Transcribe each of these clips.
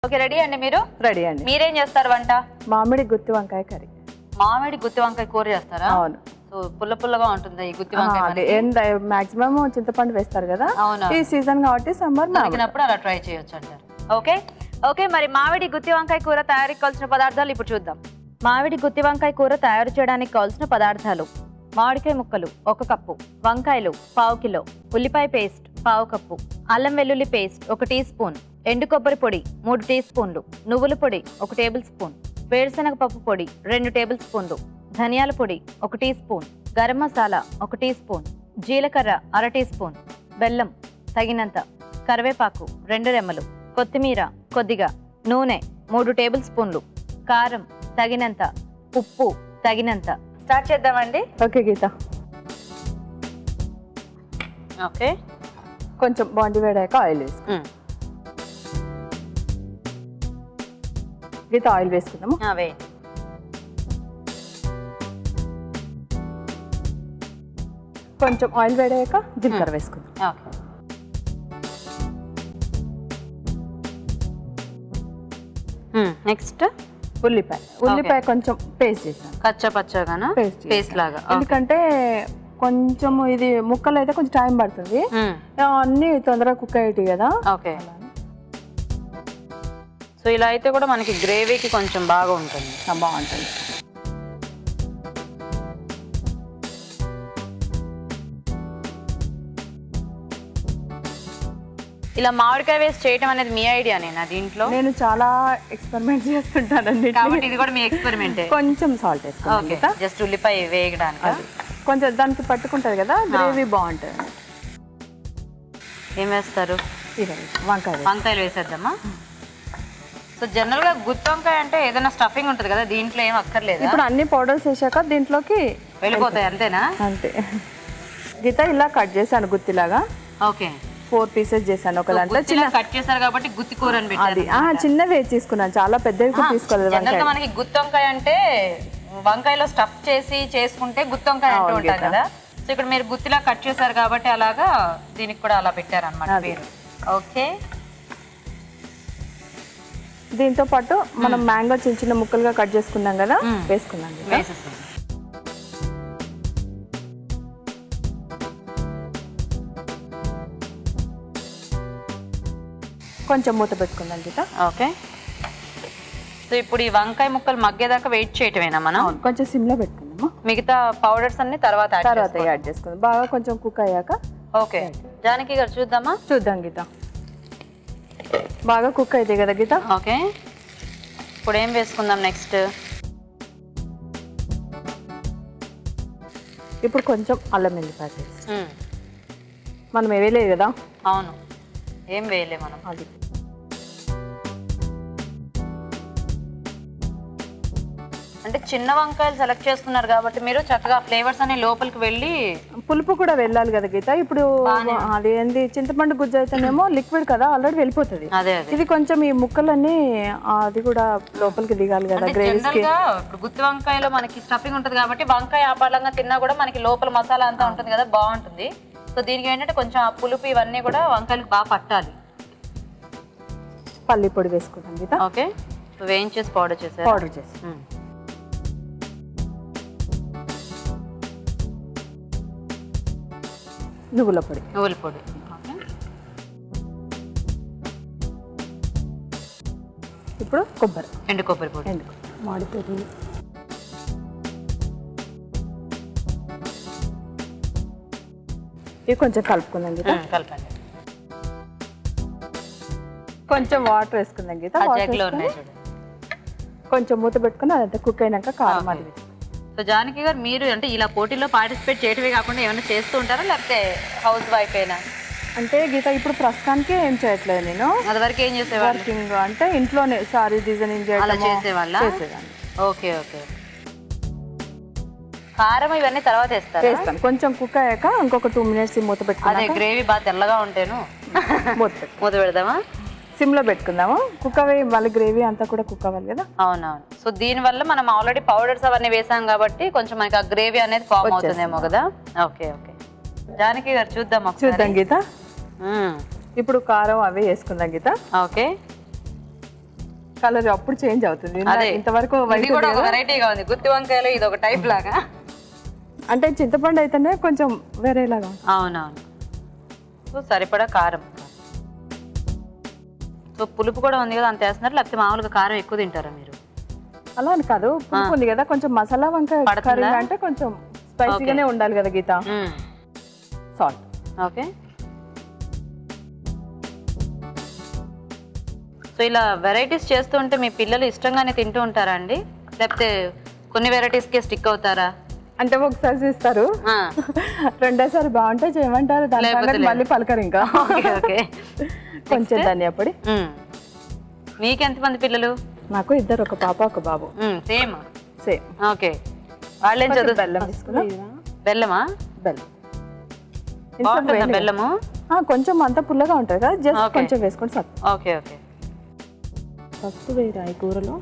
Okay ready అండి మీరు? Ready అండి. మీరేం చేస్తారు వంట? మామిడి గుత్తి వంకాయ కర్రీ. మామిడి గుత్తి వంకాయ కూర చేస్తారా? అవును. సో పుల్ల పుల్లగా ఉంటుంది ఈ గుత్తి వంకాయ. అదే మాక్సిమం చింతపండు వేస్తారు కదా, ఈ సీజన్ కాబట్టి సమ్మర్ దొరికినప్పుడు అలా ట్రై చేయొచ్చు అంటారు. ఓకే ఓకే మరి మామిడి గుత్తి వంకాయ కూర తయారీకి కావాల్సిన పదార్థాలు ఇప్పుడు చూద్దాం. మామిడి గుత్తి వంకాయ కూర తయారు చేయడానికి కావాల్సిన పదార్థాలు: మామిడికాయ ముక్కలు 1 కప్పు, వంకాయలు 1/2 కిలో, ఉల్లిపాయ పేస్ట్ 1/2 కప్పు, అల్లం వెల్లుల్లి పేస్ట్ 1 టీ స్పూన్, ఎండు కొబ్బరి పొడి 3 టీ స్పూన్లు, నువ్వుల పొడి 1 టేబుల్ స్పూన్, వేరుశనగ పప్పు పొడి 2 టేబుల్ స్పూన్లు, ధనియాల పొడి 1 tea spoon, garam masala 1 tea spoon, జీలకర్ర 1/2 టీ స్పూన్, బెల్లం తగినంత, కరివేపాకు 2 రెమ్మలు, కొత్తిమీర కొద్దిగా, నూనె 3 టేబుల్ స్పూన్లు, కారం తగినంత, ఉప్పు తగినంత. స్టార్ట్ చేద్దామండి. ఓకే గీత. ఓకే కొంచెం బాండి వేడాక ఆయిల్ వేసుకో. గీత ఆయిల్ వేసుకుందాము. కొంచెం ఆయిల్ వేడాక జీలకర్ర వేసుకుందాం. నెక్స్ట్ ఉల్లిపాయ కొంచెం పేస్ట్ చేసాను, కచ్చా పచ్చగానా పేస్ట్ లాగా. ఎందుకంటే కొంచెం ఇది ముక్కలు అయితే కొంచెం టైం పడుతుంది, అన్ని తొందరగా కుక్ అయ్యేటి కదా. ఓకే సో ఇలా అయితే కూడా మనకి గ్రేవీకి కొంచెం బాగా ఉంటుంది. బాగుంటుంది. ఇలా మామిడికాయ వేసి చేయటం అనేది మీ ఐడియానేనా? దీంట్లో నేను చాలా ఎక్స్పెరిమెంట్ చేస్తుంటానండి, కాబట్టి ఇది కూడా మీ ఎక్స్పెరిమెంటే. కొంచెం సాల్ట్ వేసుకోండి, జస్ట్ ఉల్లిపాయ వేయడానికి కొంచెం దానికి పట్టుకుంటది కదా, గ్రేవీ బాగుంటుంది. ఏం వేస్తారు? వంకాయలు వేసేద్దామా? సో జనరల్ గా గుత్తి వంకాయ అంటే ఏదైనా స్టఫింగ్ ఉంటుంది కదా, దీంట్లో ఏం అక్కర్లేదు. ఇప్పుడు అన్ని పౌడర్స్ వేసాక దీంట్లోకి వెళ్ళిపోతాయి అంతేనా? అంతే. గీత ఇలా కట్ చేశాను గుత్తిలాగా. ఓకే 4 పీసెస్ చేశాను. ఒక దాంట్లో చిన్న కట్ చేశారు కాబట్టి గుత్తి కూర అని పెట్టారు. చిన్నవి తీసుకున్నాను, చాలా పెద్దవి తీసుకోలేదు. జనరల్ గా మనకి గుత్తి వంకాయ అంటే వంకాయలో స్టఫ్ చేసి చేసుకుంటే గుత్తి వంకాయ అంటూ ఉంటారు కదా. సో ఇక్కడ మీరు గుత్తిలా కట్ చేశారు కాబట్టి అలాగా దీనికి కూడా అలా పెట్టారు అన్నమాట పేరు. ఓకే దీంతో పాటు మనం మ్యాంగో చిన్న చిన్న ముక్కలుగా కట్ చేసుకున్నాం కదా, వేసుకున్నాం. కొంచెం మూత పెట్టుకుందాం గీత. ఓకే సో ఇప్పుడు ఈ వంకాయ ముక్కలు మగ్గేదాకా వెయిట్ చేయటమేనా మనం? కొంచెం సిమ్లో పెట్టుకుందాము. మిగతా పౌడర్స్ అన్ని తర్వాత యాడ్ చేసుకుందాం. బాగా కొంచెం కుక్ అయ్యాక. ఓకే జానకి గారు చూద్దామా? చూద్దాం గీత. బాగా కుక్ అయితే కదా గీత. ఓకే ఇప్పుడు ఏం వేసుకుందాం నెక్స్ట్? ఇప్పుడు కొంచెం అల్లం వెల్లిపాయ పేస్ట్. మనం వేయలేదు కదా. అవును ఏం వేయలే మనం. అది అంటే చిన్న వంకాయలు సెలెక్ట్ చేసుకున్నారు కాబట్టి మీరు చక్కగా ఫ్లేవర్స్ అన్ని లోపలికి వెళ్ళి, పులుపు కూడా వెళ్ళాలి కదా గీత. ఇప్పుడు అది ఏంది, చింతపండు గుజ్జు అయితేనేమో లిక్విడ్ కదా, ఆల్రెడీ వెళ్ళిపోతుంది. ఇది కొంచెం ఈ ముక్కలన్నీ అది కూడా లోపలికి దిగాలి కదా గ్రేవీకి. ఇప్పుడు గుత్తి వంకాయలో మనకి స్టఫింగ్ ఉంటుంది కాబట్టి వంకాయ ఆపాలంగా తిన్నా కూడా మనకి లోపల మసాలా అంతా ఉంటుంది కదా, బాగుంటుంది. సో దీనికి ఏంటంటే కొంచెం ఆ పులుపు ఇవన్నీ కూడా వంకాయలకు బాగా పట్టాలి. పల్లి పొడి వేసుకుంటాం గీత. ఓకే వేయించేసి పౌడర్ చేసి నువ్వుల పొడి. ఇప్పుడు ఎండు కొబ్బరి పొడి, మామిడికాయ ఇవి కొంచెం కలుపుకుందాం గీత. కలపండి. కొంచెం వాటర్ వేసుకుందాం గీత. కొంచెం మూత పెట్టుకుని అదంతా కుక్ అయినాక కారం అది. సో జానకి గారు మీరు అంటే ఇలా పోటీలో పార్టిసిపేట్ చేయటమే కాకుండా ఏమైనా చేస్తూ ఉంటారా, లేకపోతే హౌస్ వైఫ్ అయినా? అంటే గీత ఇప్పుడు ప్రస్తుతానికి ఏం చేయట్లేదు నేను. అదివరకు ఏం చేసేవాళ్ళు? వర్కింగ్ అంటే ఇంట్లోనే సారీ డిజైనింగ్ చేసేవాళ్ళ. ఓకే ఓకే కారం ఇవన్నీ తర్వాత వేస్తాను. కొంచెం కుక్ అయ్యాక ఇంకొక 2 మినిట్స్ మూత పెట్టుకుని, గ్రేవీ బాగా తెల్లగా ఉంటేను మూత పెడదామా? సిమ్లో పెట్టుకుందాము. కుక్ అవ్వాలి, మళ్ళీ గ్రేవీ అంతా కూడా కుక్ అవ్వాలి కదా. అవునవును. సో దీనివల్ల మనం ఆల్రెడీ పౌడర్స్ అవన్నీ వేసాం కాబట్టి కొంచెం మనకి ఆ గ్రేవీ అనేది ఫామ్ అవుతుందేమో కదా. ఓకే ఓకే జానకి గారు చూద్దాం గీత. ఇప్పుడు కారం అవి వేసుకుందాం గీత. ఓకే కలర్ అప్పుడు చేంజ్ అవుతుంది. ఇంతవరకు వెరైటీగా ఉంది గుత్తి వంకాయలు, ఇది ఒక టైప్ లాగా. అంటే చింతపండు అయితేనే కొంచెం వేరేలాగా. అవునవును. సో సరిపడా కారం. సో పులుపు కూడా ఉంది కదా అంత వేస్తున్నారు, లేకపోతే మామూలుగా కారం ఎక్కువ తింటారా మీరు? అలా అని కాదు, పులుపు ఉంది కదా కొంచెం మసాలా వంకాయ కర్రీ అంటే కొంచెం స్పైసీగానే ఉండాలి కదా గీత. సాల్ట్. ఓకే. సో ఇలా వెరైటీస్ చేస్తూ ఉంటే మీ పిల్లలు ఇష్టంగానే తింటూ ఉంటారా అండి, లేకపోతే కొన్ని వెరైటీస్కి స్టిక్ అవుతారా? అంటే ఒకసారి చేస్తారు, రెండోసారి బాగుంటే చేయమంటారు, దాని మళ్ళీ పలకరు ఇంకా. కొంచెం ధనియా పొడి. మీకు ఎంతమంది పిల్లలు? నాకు ఇద్దరు, ఒక పాప ఒక బాబు. Same same. ఓకే. వాళ్ళేం చదువు? బెల్లం తీసుకున్నా. బెల్లమా? బెల్లం. బెల్లము కొంచెం అంత పుల్లగా ఉంటుంది కదా, జస్ట్ కొంచెం వేసుకొని సార్. Okay okay. పసుపు వేయరా ఈ కూరలో?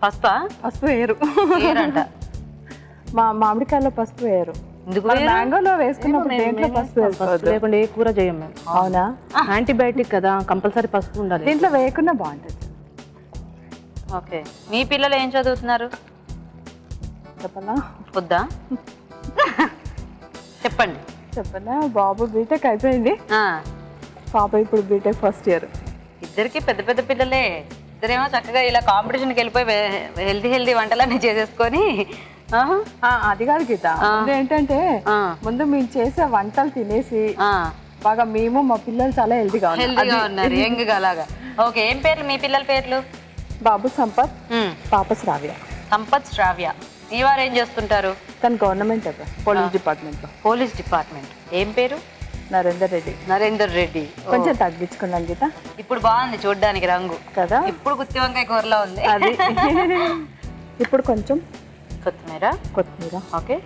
పసుపా? పసుపు వేయరు అంట. మా మామిడికాయలో పసుపు వేయరు. మ్యాంగోలో వేసుకున్నప్పుడు దేంట్లో పసుపు వేసుకోవద్దు, లేకుండా ఏ కూర చేయం మేము. అవునా? యాంటీబయాటిక్ కదా, కంపల్సరీ పసుపు ఉండాలి. దీంట్లో వేయకుండా బాగుంటుంది. ఓకే. మీ పిల్లలు ఏం చదువుతున్నారు చెప్పనా? వద్దా? చెప్పండి. చెప్పనా? బాబు బీటెక్ అయిపోయింది, పాప ఇప్పుడు బీటెక్ ఫస్ట్ ఇయర్. ఇద్దరికి పెద్ద పెద్ద పిల్లలే. ఇద్దరేమో చక్కగా ఇలా కాంపిటీషన్కి వెళ్ళిపోయి హెల్దీ వంటలన్నీ చేసేసుకొని. అది కాదు గీత, ఏంటంటే ముందు మేము చేసే వంటలు తినేసి బాగా మేము మా పిల్లలు చాలా హెల్దీగా ఉన్నారు, యంగ్ గా లాగా. ఓకే. ఏం పేర్లు మీ పిల్లల పేర్లు? బాబు సంపత్, పాప శ్రావ్య. సంపత్, శ్రావ్య. మీ వారు ఏం చేస్తుంటారు? తను గవర్నమెంట్ పోలీస్ డిపార్ట్మెంట్ లో. Police department. ఏం పేరు? నరేందర్ రెడ్డి. నరేందర్ రెడ్డి. కొంచెం తగ్గించుకున్నాం గీత. ఇప్పుడు బాగుంది చూడ్డానికి రంగు కదా, ఇప్పుడు గుత్తి వంకాయ కూరలో ఉంది అది. ఇప్పుడు కొంచెం కొత్తిమీర. ఓకే.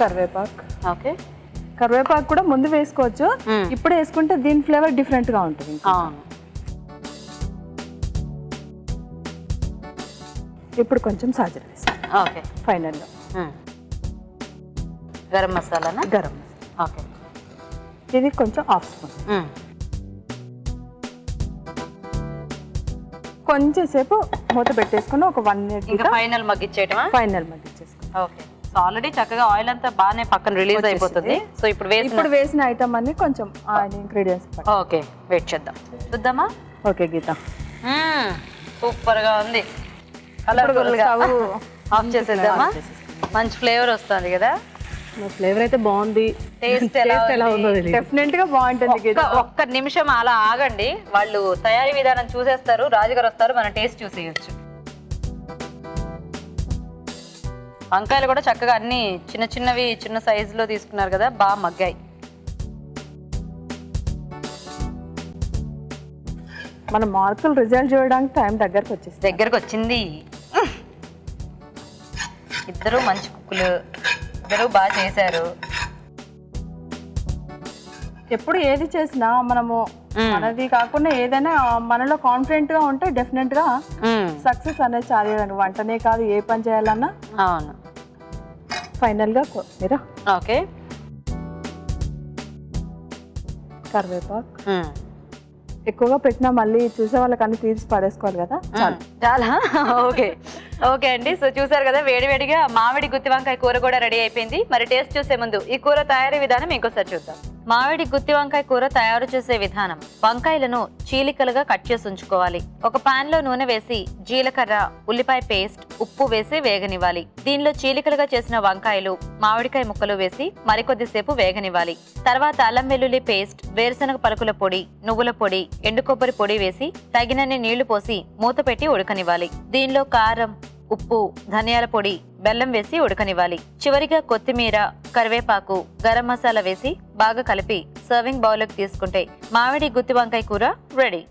కరివేపాకు. ఓకే. కరివేపాకు కూడా ముందు వేసుకోవచ్చు, ఇప్పుడు వేసుకుంటే దీని ఫ్లేవర్ డిఫరెంట్ గా ఉంటుంది. ఇప్పుడు కొంచెం సాజర్ వేస్తాం. ఓకే. ఫైనల్ లో గరం మసాలానా? గరం మసాలా. ఓకే. ఇది కొంచెం హాఫ్ స్పూన్. కొంచెం సేపు మూత పెట్టేసుకుని ఒక 1 minute ఫైనల్ మగ్గిచ్చేయటమా? ఫైనల్ మగ్గిచ్చేసుకుని. ఓకే. సో ఆల్రెడీ చక్కగా ఆయిల్ అంతా బాగానే పక్కన రిలీజ్ అయిపోతుంది. సో ఇప్పుడు వేసిన ఐటమ్ అన్ని కొంచెం ఇంగ్రీడియంట్స్. ఓకే, వెయిట్ చేద్దాం, చూద్దామా? ఓకే గీత. సూపర్ గా ఉంది, కలర్ఫుల్ గా. ఆఫ్ చేసేద్దామా? మంచి ఫ్లేవర్ వస్తుంది కదా. ఫ్లేవర్ అయితే బాగుంది, టేస్ట్ ఎలా ఉందో డెఫినెట్ గా బాగుంటుంది. ఒక్క నిమిషం అలా ఆగండి, వాళ్ళు తయారీ విధానం చూసేస్తారు, రాజుగారు వస్తారు, మనం టేస్ట్ చూసేయచ్చు. వంకాయలు కూడా చక్కగా అన్ని చిన్న చిన్నవి, చిన్న సైజులో తీసుకున్నారు కదా, బాగా మగ్గాయి. మన మార్కులు రిజల్ట్ చూడడానికి టైం దగ్గరకు వచ్చింది. ఇద్దరు మంచి కుక్కులు, ఇద్దరు బాగా చేశారు. ఎప్పుడు ఏది చేసినా మనము మనది కాకుండా ఏదైనా మనలో కాన్ఫిడెంట్ గా ఉంటే డెఫినెట్ గా సక్సెస్ అనేది సాధించడానికి. వంటనే కాదు, ఏ పని చేయాలన్నా. అవును. ఫైనల్ గా కొత్తిమీర. ఓకే. కరివేపాకు ఎక్కువగా పెట్టినా మళ్ళీ చూసే వాళ్ళకి అన్ని తీసి పడేసుకోవాలి కదా, చాలా. ఓకే ఓకే అండి. సో చూసారు కదా, వేడివేడిగా మామిడి గుత్తి వంకాయ కూర కూడా రెడీ అయిపోయింది. మరి టేస్ట్ చూసే ముందు ఈ కూర తయారీ విధానం ఇంకోసారి చూద్దాం. మామిడి గుత్తి వంకాయ కూర తయారు చేసే విధానం: వంకాయలను చీలికలుగా కట్ చేసి ఉంచుకోవాలి. ఒక పాన్ లో నూనె వేసి జీలకర్ర, ఉల్లిపాయ పేస్ట్, ఉప్పు వేసి వేగనివ్వాలి. దీనిలో చీలికలుగా చేసిన వంకాయలు, మామిడికాయ ముక్కలు వేసి మరికొద్దిసేపు వేగనివ్వాలి. తర్వాత అల్లం వెల్లుల్లి పేస్ట్, వేరుశనగ పలుకుల పొడి, నువ్వుల పొడి, ఎండు కొబ్బరి పొడి వేసి తగినన్ని నీళ్లు పోసి మూత పెట్టి ఉడకనివ్వాలి. దీనిలో కారం, ఉప్పు, ధనియాల పొడి, బెల్లం వేసి ఉడకనివ్వాలి. చివరిగా కొత్తిమీర, కరివేపాకు, గరం మసాలా వేసి బాగా కలిపి సర్వింగ్ బౌల్లోకి తీసుకుంటే మామిడి గుత్తి వంకాయ కూర రెడీ.